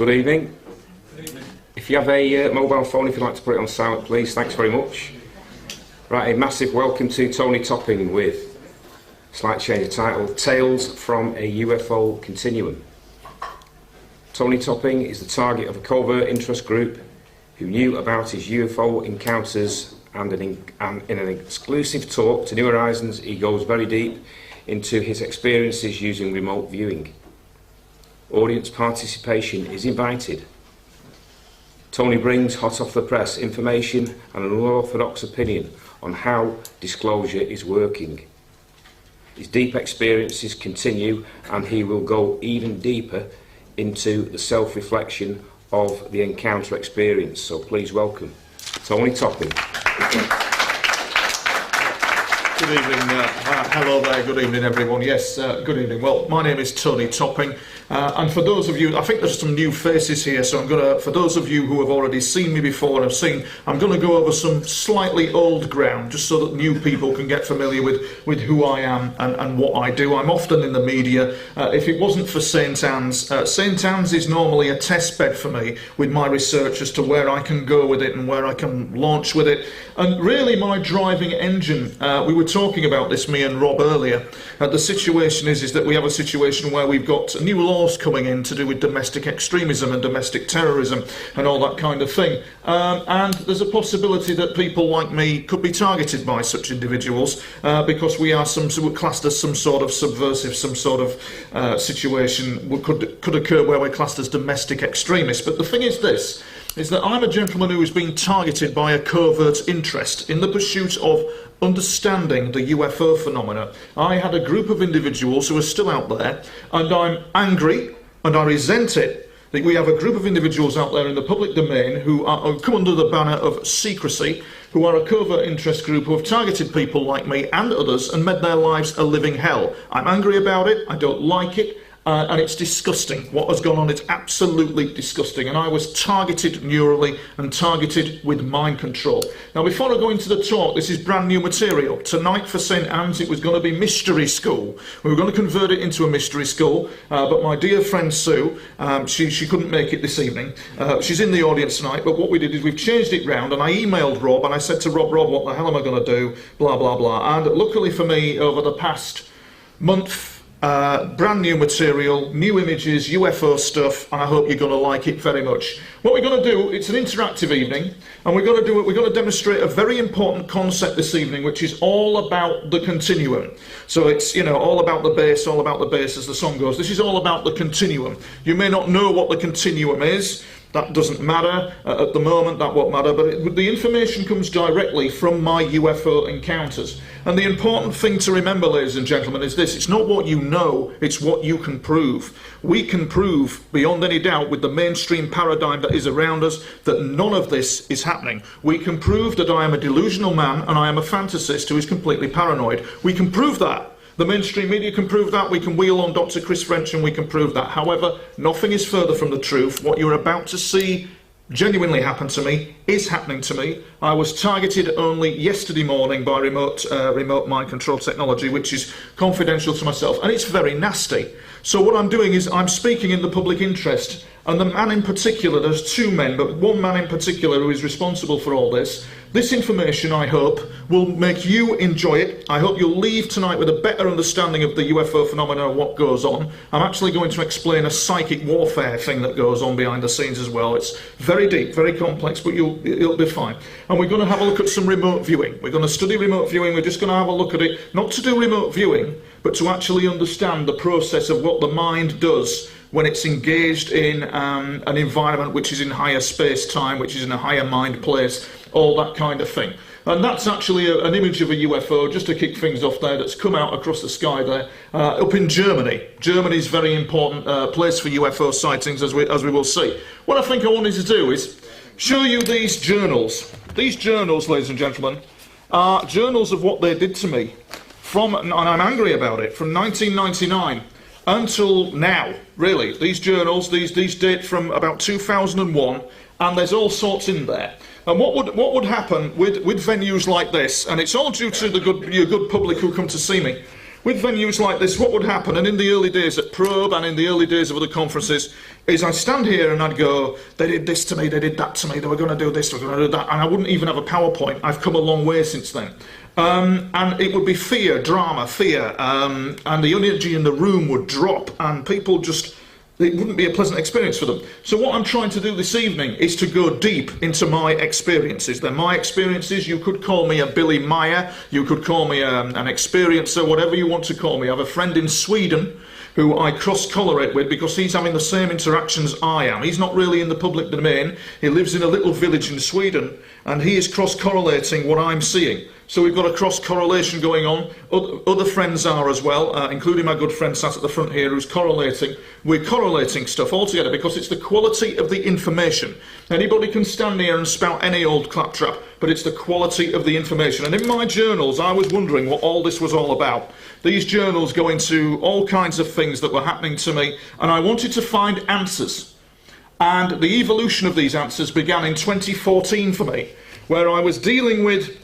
Good evening. If you have a mobile phone, if you'd like to put it on silent, please. Thanks very much. Right, a massive welcome to Tony Topping with, slight change of title, Tales from a UFO Continuum. Tony Topping is the target of a covert interest group who knew about his UFO encounters, and in an exclusive talk to New Horizons, he goes very deep into his experiences using remote viewing. Audience participation is invited. Tony brings hot off the press information and an unorthodox opinion on how disclosure is working. His deep experiences continue, and he will go even deeper into the self-reflection of the encounter experience. So please welcome Tony Topping. Good evening, hello there, good evening everyone. Yes, good evening. Well, my name is Tony Topping, and for those of you, I think there's some new faces here, so I'm going to, for those of you who have already seen me before and have seen, I'm going to go over some slightly old ground, just so that new people can get familiar with who I am and what I do. I'm often in the media. If it wasn't for St Anne's, St Anne's is normally a test bed for me with my research as to where I can go with it and where I can launch with it. And really my driving engine, we were talking about this, me and Rob, earlier. The situation is that we have a situation where we've got new laws coming in to do with domestic extremism and domestic terrorism and all that kind of thing. And there's a possibility that people like me could be targeted by such individuals because we are classed as some sort of subversive, some sort of situation could occur where we're classed as domestic extremists. But the thing is this, is that I'm a gentleman who is being targeted by a covert interest in the pursuit of understanding the UFO phenomena. I had a group of individuals who are still out there, and I'm angry and I resent it that we have a group of individuals out there in the public domain who come under the banner of secrecy, who are a covert interest group who have targeted people like me and others and made their lives a living hell. I'm angry about it, I don't like it. And it's disgusting. What has gone on is absolutely disgusting. And I was targeted neurally and targeted with mind control. Now, before I go into the talk, this is brand new material. Tonight for St Anne's, it was going to be mystery school. We were going to convert it into a mystery school, but my dear friend Sue, she couldn't make it this evening. She's in the audience tonight, but what we did is we've changed it round, and I emailed Rob, and I said to Rob, what the hell am I going to do? Blah, blah, blah. And luckily for me, over the past month, brand new material, new images, UFO stuff, and I hope you're going to like it very much. What we're going to do, it's an interactive evening, and we're going to demonstrate a very important concept this evening, which is all about the continuum. So it's, you know, all about the bass as the song goes. This is all about the continuum. You may not know what the continuum is. That doesn't matter at the moment, that won't matter, but the information comes directly from my UFO encounters. And the important thing to remember, ladies and gentlemen, is this: it's not what you know, it's what you can prove. We can prove, beyond any doubt, with the mainstream paradigm that is around us, that none of this is happening. We can prove that I am a delusional man and I am a fantasist who is completely paranoid. We can prove that. The mainstream media can prove that. We can wheel on Dr. Chris French and we can prove that. However, nothing is further from the truth. What you're about to see genuinely happen to me is happening to me. I was targeted only yesterday morning by remote mind control technology, which is confidential to myself, and it's very nasty. So what I'm doing is I'm speaking in the public interest, and the man in particular, there's two men, but one man in particular who is responsible for all this. This information, I hope, will make you enjoy it. I hope you'll leave tonight with a better understanding of the UFO phenomena and what goes on. I'm actually going to explain a psychic warfare thing that goes on behind the scenes as well. It's very deep, very complex, but it'll be fine. And we're going to have a look at some remote viewing. We're going to study remote viewing. We're just going to have a look at it, not to do remote viewing, but to actually understand the process of what the mind does when it's engaged in an environment which is in higher space-time, which is in a higher mind place, all that kind of thing. And that's actually an image of a UFO, just to kick things off there, that's come out across the sky there, up in Germany. Germany's a very important place for UFO sightings, as we will see. What I think I wanted to do is show you these journals. These journals, ladies and gentlemen, are journals of what they did to me, and I'm angry about it, from 1999. Until now, really. These journals, these date from about 2001, and there's all sorts in there. And what would happen with venues like this, and it's all due to your good public who come to see me, with venues like this, what would happen, and in the early days at Probe and in the early days of other conferences, is I'd stand here and I'd go, they did this to me, they did that to me, they were going to do this, they were going to do that, and I wouldn't even have a PowerPoint. I've come a long way since then. And it would be fear, drama, fear, and the energy in the room would drop, and people just, it wouldn't be a pleasant experience for them. So what I'm trying to do this evening is to go deep into my experiences. They're my experiences. You could call me a Billy Meyer, you could call me an experiencer, whatever you want to call me. I have a friend in Sweden who I cross-correlate with because he's having the same interactions I am. He's not really in the public domain. He lives in a little village in Sweden, and he is cross-correlating what I'm seeing. So we've got a cross-correlation going on. Other friends are as well, including my good friend sat at the front here who's correlating. We're correlating stuff all together because it's the quality of the information. Anybody can stand here and spout any old claptrap, but it's the quality of the information. And in my journals, I was wondering what all this was all about. These journals go into all kinds of things that were happening to me, and I wanted to find answers. And the evolution of these answers began in 2014 for me, where I was dealing with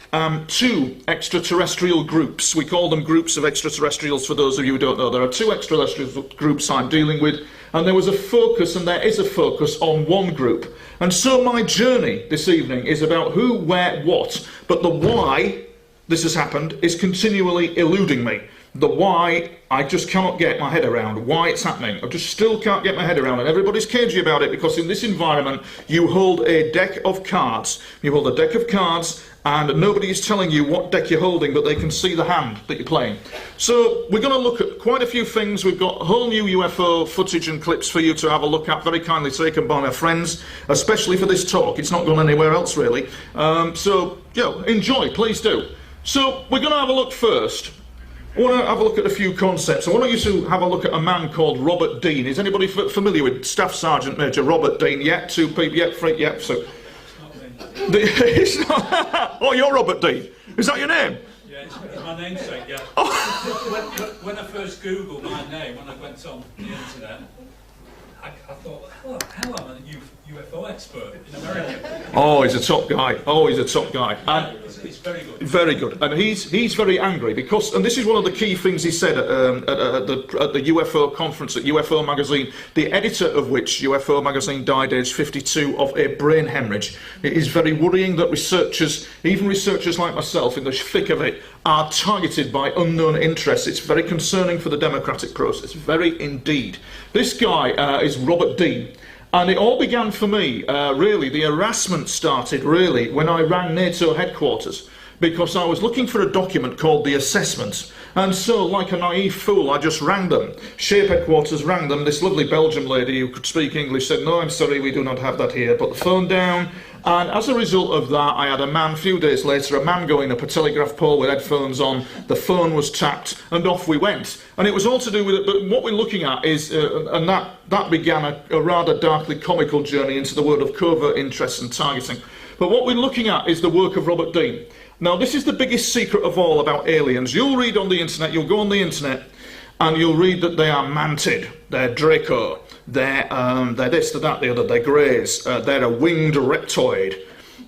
two extraterrestrial groups. We call them groups of extraterrestrials, for those of you who don't know. There are two extraterrestrial groups I'm dealing with, and there was a focus, and there is a focus on one group. And so my journey this evening is about who, where, what, but the why this has happened is continually eluding me. The why, I just cannot get my head around why it's happening. I just still can't get my head around, and everybody's cagey about it because in this environment you hold a deck of cards. You hold a deck of cards and nobody is telling you what deck you're holding, but they can see the hand that you're playing. So we're going to look at quite a few things. We've got whole new UFO footage and clips for you to have a look at, very kindly taken by my friends, especially for this talk. It's not gone anywhere else really. So, enjoy, please do. So we're going to have a look first. I want to have a look at a few concepts. I want you to have a look at a man called Robert Dean. Is anybody familiar with Staff Sergeant Major Robert Dean? Yeah, two people, yeah, three, yeah. So, it's not, oh, you're Robert Dean. Is that your name? Yeah, it's my namesake, yeah. Oh. When I first Googled my name, when I went on the internet, I thought, hell, I'm a UFO expert in America. Oh, he's a top guy. Oh, he's a top guy. And it's very good. Very good. And he's very angry because, and this is one of the key things he said at the UFO conference at UFO magazine, the editor of which, UFO magazine, died aged 52 of a brain hemorrhage. It is very worrying that researchers, even researchers like myself in the thick of it, are targeted by unknown interests. It's very concerning for the democratic process, very indeed. This guy is Robert Dean. And it all began for me, really, the harassment started, really, when I rang NATO headquarters, because I was looking for a document called the assessment. And so, like a naive fool, I just rang them. Shape headquarters rang them. This lovely Belgian lady who could speak English said, "No, I'm sorry, we do not have that here." Put the phone down. And as a result of that, I had a man, a few days later, a man going up a telegraph pole with headphones on, the phone was tapped, and off we went. And it was all to do with it, but what we're looking at is, and that began a rather darkly comical journey into the world of covert interests and targeting. But what we're looking at is the work of Robert Dean. Now, this is the biggest secret of all about aliens. You'll read on the internet, you'll go on the internet, and you'll read that they are mantid, they're Draco, they're this, they're that, the other, they're greys, they're a winged reptoid.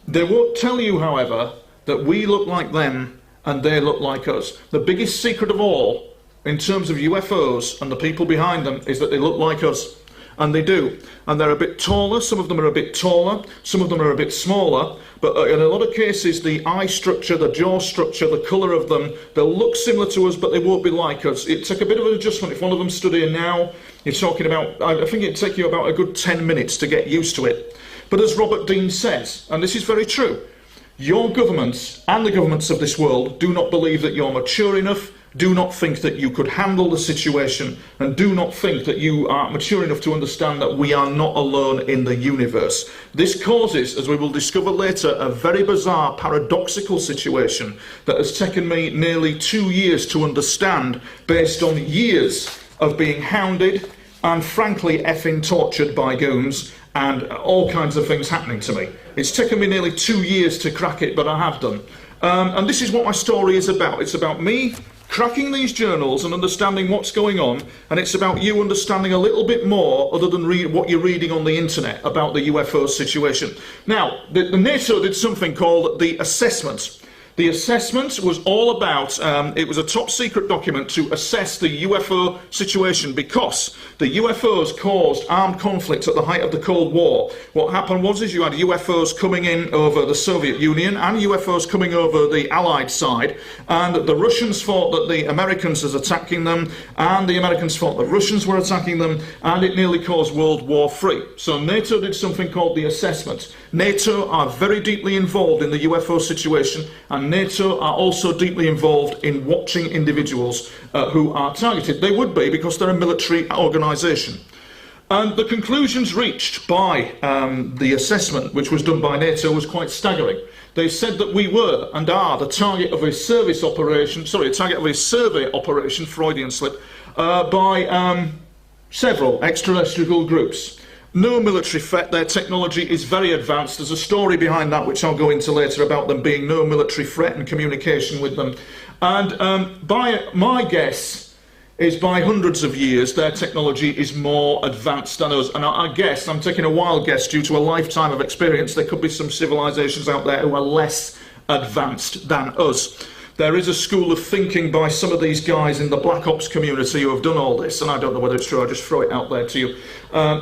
They won't tell you, however, that we look like them and they look like us. The biggest secret of all, in terms of UFOs and the people behind them, is that they look like us. And they do. And they're a bit taller, some of them are a bit taller, some of them are a bit smaller, but in a lot of cases the eye structure, the jaw structure, the colour of them, they'll look similar to us but they won't be like us. It took a bit of an adjustment. If one of them stood here now, you're talking about, I think it'd take you about a good 10 minutes to get used to it. But as Robert Dean says, and this is very true, your governments and the governments of this world do not believe that you're mature enough, do not think that you could handle the situation, and do not think that you are mature enough to understand that we are not alone in the universe. This causes, as we will discover later, a very bizarre, paradoxical situation that has taken me nearly 2 years to understand, based on years of being hounded and frankly effing tortured by goons and all kinds of things happening to me. It's taken me nearly 2 years to crack it, but I have done. And this is what my story is about. It's about me cracking these journals and understanding what's going on, and it's about you understanding a little bit more other than what you're reading on the internet about the UFO situation. Now, the NATO did something called the assessment. The assessment was all about, it was a top secret document to assess the UFO situation because the UFOs caused armed conflict at the height of the Cold War. What happened was you had UFOs coming in over the Soviet Union and UFOs coming over the Allied side, and the Russians thought that the Americans was attacking them, and the Americans thought the Russians were attacking them, and it nearly caused World War III. So NATO did something called the assessment. NATO are very deeply involved in the UFO situation, and NATO are also deeply involved in watching individuals who are targeted. They would be because they're a military organisation. And the conclusions reached by the assessment, which was done by NATO, was quite staggering. They said that we were and are the target of a service operation, sorry, target of a survey operation, Freudian slip, by several extraterrestrial groups. No military threat, their technology is very advanced. There's a story behind that which I'll go into later about them being no military threat and communication with them. And by my guess is by hundreds of years their technology is more advanced than us. And I guess, I'm taking a wild guess due to a lifetime of experience, there could be some civilizations out there who are less advanced than us. There is a school of thinking by some of these guys in the Black Ops community who have done all this, and I don't know whether it's true, I'll just throw it out there to you,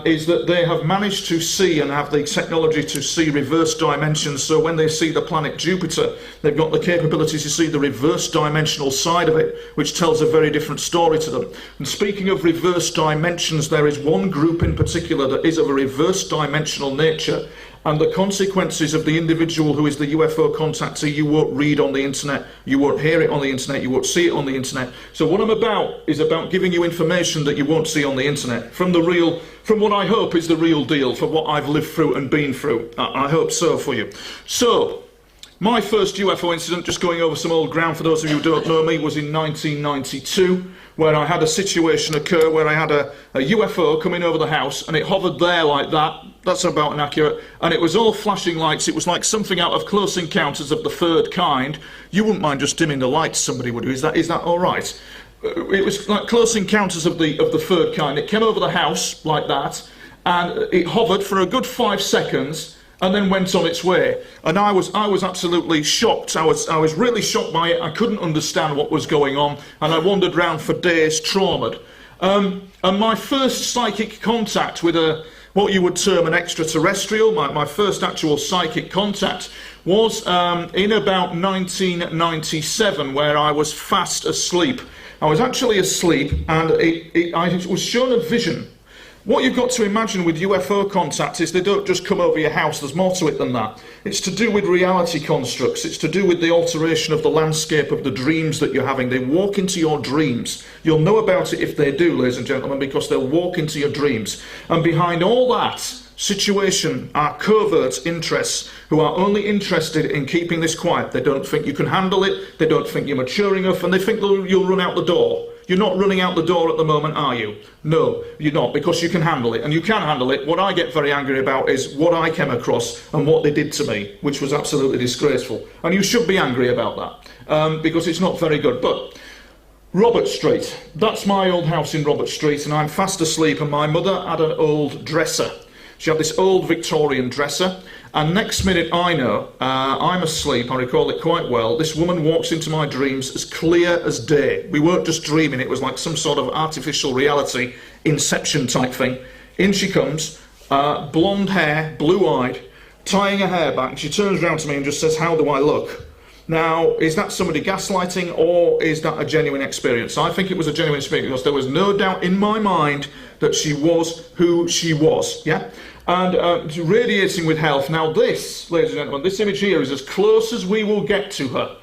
is that they have managed to see and have the technology to see reverse dimensions. So when they see the planet Jupiter, they've got the capability to see the reverse dimensional side of it, which tells a very different story to them. And speaking of reverse dimensions, there is one group in particular that is of a reverse dimensional nature, and the consequences of the individual who is the UFO contactee you won't read on the internet, you won't hear it on the internet, you won't see it on the internet. So what I'm about is about giving you information that you won't see on the internet, from what I hope is the real deal, for what I've lived through and been through. I hope so for you. So, my first UFO incident, just going over some old ground for those of you who don't know me, was in 1992, where I had a situation occur where I had a UFO coming over the house, and it hovered there like that. That's about inaccurate. And it was all flashing lights. It was like something out of Close Encounters of the Third Kind. You wouldn't mind just dimming the lights, somebody would. Is that all right? It was like Close Encounters of the Third Kind. It came over the house like that, and it hovered for a good 5 seconds, and then went on its way. And I was absolutely shocked. I was really shocked by it. I couldn't understand what was going on, and I wandered around for days, traumatized. And my first psychic contact with what you would term an extraterrestrial, my first actual psychic contact, was in about 1997, where I was fast asleep. I was actually asleep, and I was shown a vision. What you've got to imagine with UFO contact is they don't just come over your house, there's more to it than that. It's to do with reality constructs, it's to do with the alteration of the landscape of the dreams that you're having. They walk into your dreams. You'll know about it if they do, ladies and gentlemen, because they'll walk into your dreams. And behind all that situation are covert interests who are only interested in keeping this quiet. They don't think you can handle it, they don't think you're mature enough, and they think you'll run out the door. You're not running out the door at the moment, are you? No, you're not, because you can handle it. And you can handle it. What I get very angry about is what I came across and what they did to me, which was absolutely disgraceful. And you should be angry about that, because it's not very good. But Robert Street, that's my old house in Robert Street, and I'm fast asleep, and my mother had an old dresser. She had this old Victorian dresser, and next minute I know, I'm asleep, I recall it quite well, this woman walks into my dreams as clear as day. We weren't just dreaming, it was like some sort of artificial reality, Inception type thing. In she comes, blonde hair, blue-eyed, tying her hair back, she turns around to me and just says, "How do I look?" Now, is that somebody gaslighting, or is that a genuine experience? I think it was a genuine experience, because there was no doubt in my mind that she was who she was, yeah? And radiating with health. Now this, ladies and gentlemen, this image here is as close as we will get to her.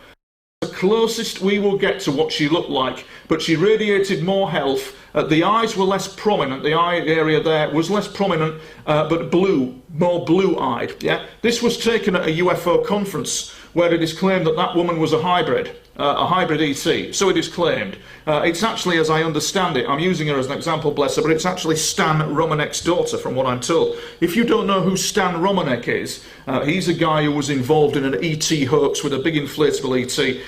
The closest we will get to what she looked like, but she radiated more health. The eyes were less prominent, the eye area there was less prominent, but blue, more blue-eyed, yeah? This was taken at a UFO conference, where it is claimed that that woman was a hybrid ET, so it is claimed. It's actually, as I understand it, I'm using her as an example, bless her, but it's actually Stan Romanek's daughter, from what I'm told. If you don't know who Stan Romanek is, he's a guy who was involved in an ET hoax with a big inflatable ET,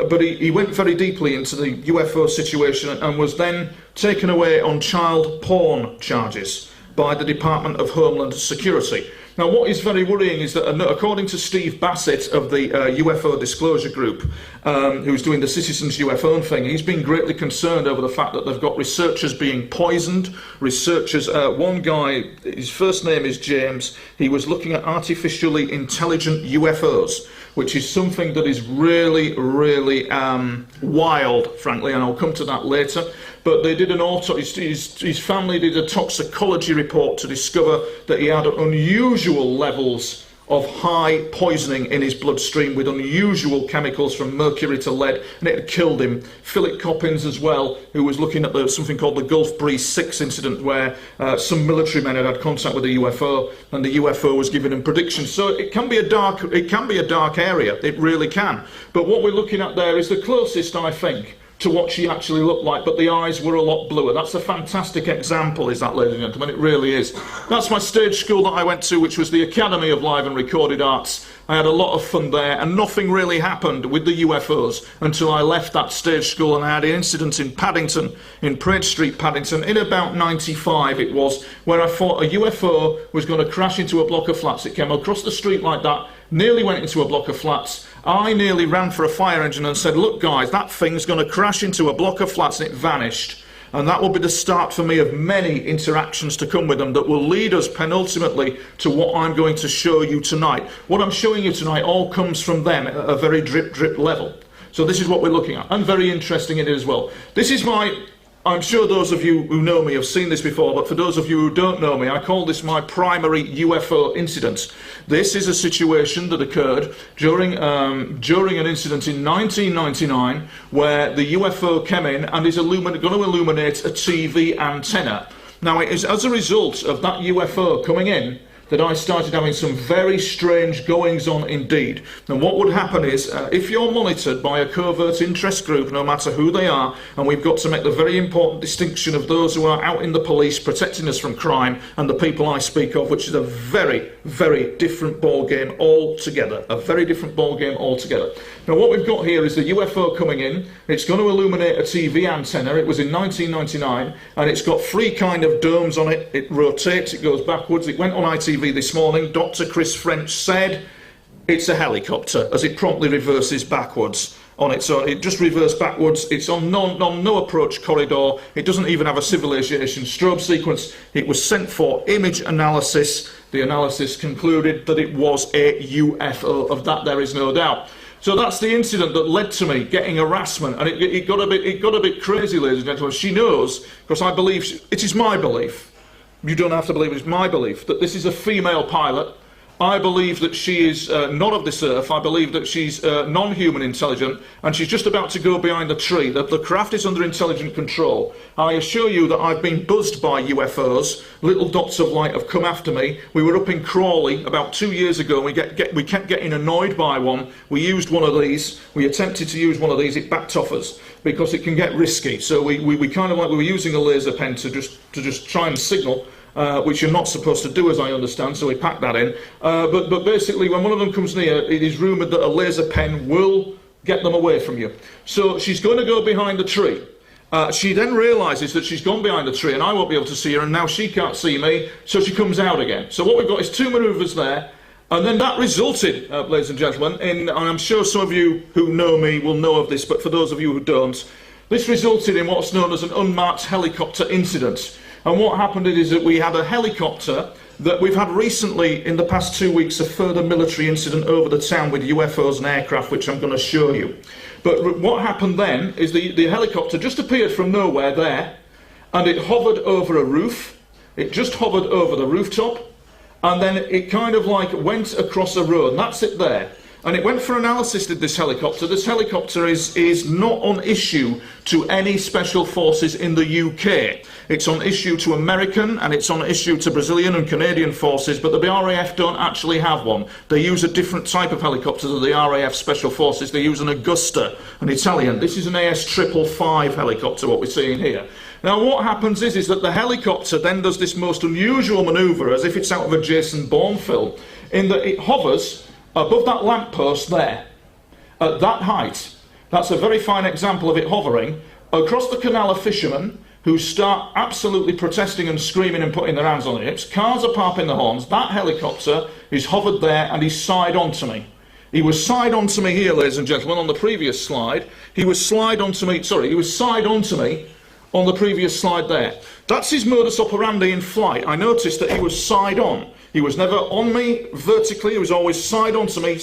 but he went very deeply into the UFO situation and was then taken away on child porn charges by the Department of Homeland Security. Now, what is very worrying is that, according to Steve Bassett of the UFO Disclosure Group, who's doing the Citizens UFO thing, he's been greatly concerned over the fact that they've got researchers being poisoned. Researchers, one guy, his first name is James, he was looking at artificially intelligent UFOs, which is something that is really, really wild, frankly, and I'll come to that later. But they did his family did a toxicology report to discover that he had unusual levels of high poisoning in his bloodstream with unusual chemicals from mercury to lead, and it had killed him. Philip Coppins as well, who was looking at something called the Gulf Breeze 6 incident, where some military men had contact with a UFO, and the UFO was giving them predictions. So it can be a dark area, it really can. But what we're looking at there is the closest, I think, to what she actually looked like, but the eyes were a lot bluer. That's a fantastic example, is that, ladies and gentlemen? It really is. That's my stage school that I went to, which was the Academy of Live and Recorded Arts. I had a lot of fun there, and nothing really happened with the UFOs until I left that stage school, and I had an incident in Paddington, in Praed Street, Paddington, in about 95 it was, where I thought a UFO was going to crash into a block of flats. It came across the street like that, nearly went into a block of flats. I nearly ran for a fire engine and said, look guys, that thing's going to crash into a block of flats, and it vanished. And that will be the start for me of many interactions to come with them that will lead us penultimately to what I'm going to show you tonight. What I'm showing you tonight all comes from them at a very drip level. So this is what we're looking at, and very interesting it is as well. This is I'm sure those of you who know me have seen this before, but for those of you who don't know me, I call this my primary UFO incident. This is a situation that occurred during an incident in 1999 where the UFO came in and is going to illuminate a TV antenna. Now, it is as a result of that UFO coming in that I started having some very strange goings-on indeed. And what would happen is, if you're monitored by a covert interest group, no matter who they are, and we've got to make the very important distinction of those who are out in the police protecting us from crime and the people I speak of, which is a very, very different ballgame altogether. A very different ballgame altogether. Now, what we've got here is the UFO coming in. It's going to illuminate a TV antenna. It was in 1999, and it's got three kind of domes on it. It rotates, it goes backwards. It went on ITV this morning. Dr. Chris French said it's a helicopter, as it promptly reverses backwards on it. So it just reversed backwards. It's on no approach corridor. It doesn't even have a civilization strobe sequence. It was sent for image analysis. The analysis concluded that it was a UFO. Of that there is no doubt. So that's the incident that led to me getting harassment, and it got a bit crazy, ladies and gentlemen. She knows, because I believe, it is my belief, you don't have to believe it's my belief, that this is a female pilot. I believe that she is not of this earth. I believe that she's non-human intelligent, and she's just about to go behind the tree. The craft is under intelligent control. I assure you that I've been buzzed by UFOs. Little dots of light have come after me. We were up in Crawley about 2 years ago, and we kept getting annoyed by one. We used one of these. We attempted to use one of these. It backed off us because it can get risky. So we kind of like we were using a laser pen to just try and signal. Which you're not supposed to do, as I understand, so we packed that in. But basically, when one of them comes near, it is rumoured that a laser pen will get them away from you. So she's going to go behind the tree. She then realises that she's gone behind the tree and I won't be able to see her, and now she can't see me, so she comes out again. So what we've got is two manoeuvres there, and then that resulted, ladies and gentlemen, and I'm sure some of you who know me will know of this, but for those of you who don't, this resulted in what's known as an unmarked helicopter incident. And what happened is that we had a helicopter that we've had recently, in the past 2 weeks, a further military incident over the town with UFOs and aircraft, which I'm going to show you. But what happened then is the helicopter just appeared from nowhere there, and it hovered over a roof. It just hovered over the rooftop, and then it kind of like went across a road, and that's it there. And it went for analysis, did this helicopter. This helicopter is not on issue to any special forces in the UK. It's on issue to American, and it's on issue to Brazilian and Canadian forces, but the RAF don't actually have one. They use a different type of helicopter than the RAF Special Forces. They use an Augusta, an Italian. This is an AS555 helicopter, what we're seeing here. Now what happens is that the helicopter then does this most unusual manoeuvre, as if it's out of a Jason Bourne film, in that it hovers above that lamppost there, at that height. That's a very fine example of it hovering, across the Canal of Fishermen, who start absolutely protesting and screaming and putting their hands on their hips. Cars are popping the horns. That helicopter is hovered there and he's side on to me. He was side on to me here, ladies and gentlemen, on the previous slide. He was side on to me on the previous slide there. That's his modus operandi in flight. I noticed that he was side on. He was never on me vertically, he was always side on to me,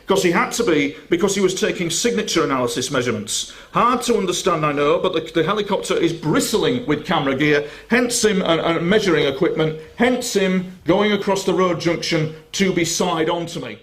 because he had to be, because he was taking signature analysis measurements. Hard to understand, I know, but the helicopter is bristling with camera gear, hence him, and measuring equipment, hence him going across the road junction to be side on to me.